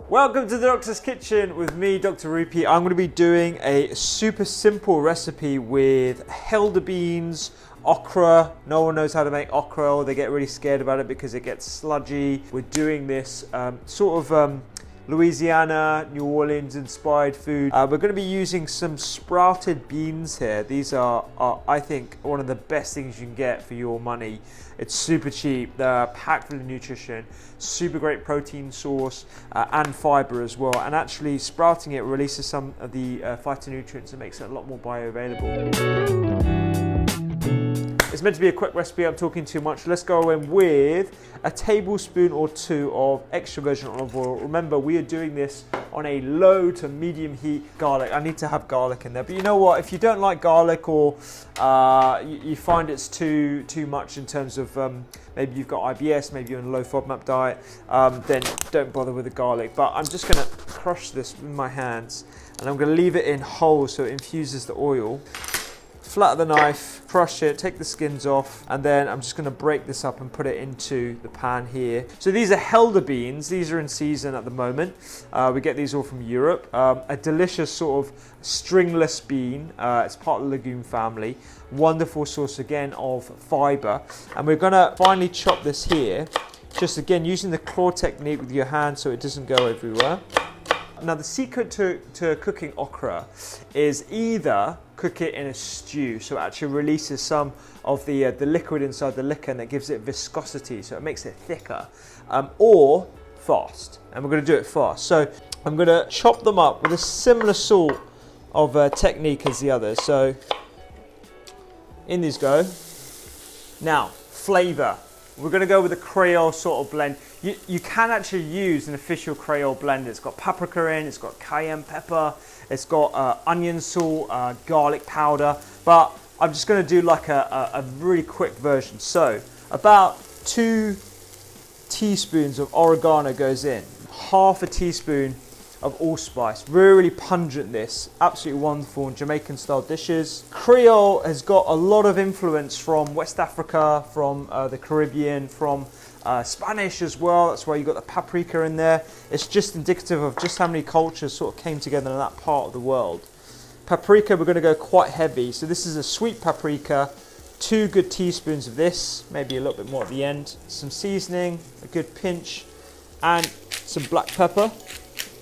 Welcome to the Doctor's Kitchen with me, Dr. Rupi. I'm going to be doing a super simple recipe with Helda beans, okra. No one knows how to make okra, or they get really scared about it because it gets sludgy. We're doing this Louisiana, New Orleans inspired food. We're going to be using some sprouted beans here. These are, I think, one of the best things you can get for your money. It's super cheap, they're packed full of nutrition, super great protein source and fiber as well. And actually sprouting it releases some of the phytonutrients and makes it a lot more bioavailable. It's meant to be a quick recipe, I'm talking too much. Let's go in with a tablespoon or two of extra virgin olive oil. Remember, we are doing this on a low to medium heat. Garlic, I need to have garlic in there. But you know what, if you don't like garlic, or you find it's too much in terms of maybe you've got IBS, maybe you're on a low FODMAP diet, then don't bother with the garlic. But I'm just gonna crush this with my hands and I'm gonna leave it in whole so it infuses the oil. Flatten the knife, crush it, take the skins off, and then I'm just going to break this up and put it into the pan here. So these are Helda beans. These are in season at the moment. We get these all from Europe. A delicious sort of stringless bean. It's part of the legume family. Wonderful source again of fiber. And we're going to finely chop this here. Just again using the claw technique with your hand so it doesn't go everywhere. Now the secret to cooking okra is either cook it in a stew, so it actually releases some of the liquid inside the liquor and that gives it viscosity, so it makes it thicker, or fast, and we're going to do it fast. So I'm going to chop them up with a similar sort of technique as the others. So in these go. Now flavour. We're going to go with a Creole sort of blend. You can actually use an official Creole blend. It's got paprika in, it's got cayenne pepper, it's got onion salt, garlic powder, but I'm just going to do like a really quick version. So about 2 teaspoons of oregano goes in, half a teaspoon of allspice. Really pungent, this, absolutely wonderful in Jamaican style dishes. Creole has got a lot of influence from West Africa, from the Caribbean, from Spanish as well. That's why you got the paprika in there. It's just indicative of just how many cultures sort of came together in that part of the world. Paprika, we're going to go quite heavy. So this is a sweet paprika, 2 good teaspoons of this, maybe a little bit more at the end. Some seasoning, a good pinch, and some black pepper.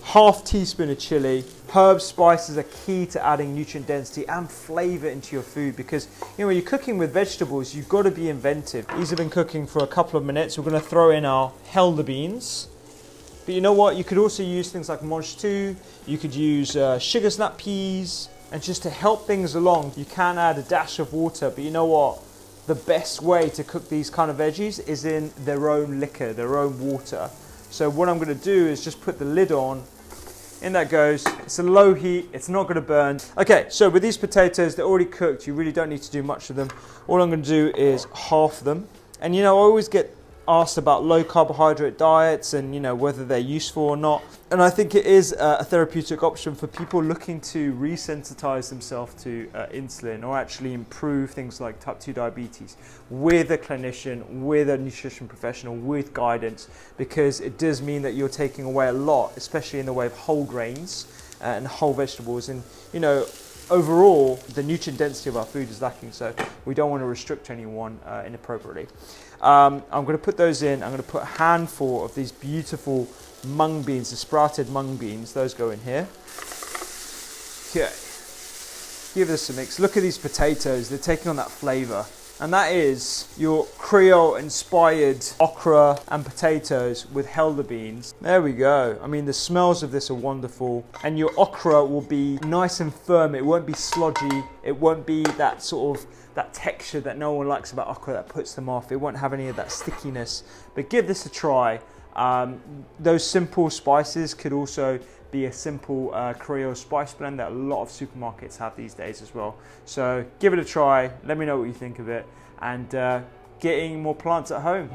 Half teaspoon of chili. Herbs, spices are key to adding nutrient density and flavour into your food, because you know when you're cooking with vegetables, you've got to be inventive. These have been cooking for a couple of minutes. We're going to throw in our Helda beans. But you know what? You could also use things like mange tout. You could use sugar snap peas, and just to help things along, you can add a dash of water. But you know what? The best way to cook these kind of veggies is in their own liquor, their own water. So what I'm going to do is just put the lid on. In that goes. It's a low heat, it's not going to burn. Okay, so with these potatoes, they're already cooked. You really don't need to do much of them. All I'm going to do is half them. And you know, I always get asked about low carbohydrate diets and you know whether they're useful or not. And I think it is a therapeutic option for people looking to resensitize themselves to insulin, or actually improve things like type 2 diabetes with a clinician, with a nutrition professional, with guidance, because it does mean that you're taking away a lot, especially in the way of whole grains and whole vegetables. And you know, overall the nutrient density of our food is lacking, so we don't want to restrict anyone inappropriately. I'm going to put those in. I'm going to put a handful of these beautiful mung beans, the sprouted mung beans. Those go in here. Okay, give this a mix. Look at these potatoes, they're taking on that flavour. And that is your Creole inspired okra and potatoes with Helda beans. There we go. I mean, the smells of this are wonderful. And your okra will be nice and firm. It won't be sludgy. It won't be that sort of that texture that no one likes about okra that puts them off. It won't have any of that stickiness. But give this a try. Those simple spices could also be a simple Creole spice blend that a lot of supermarkets have these days as well. So give it a try, let me know what you think of it, and getting more plants at home.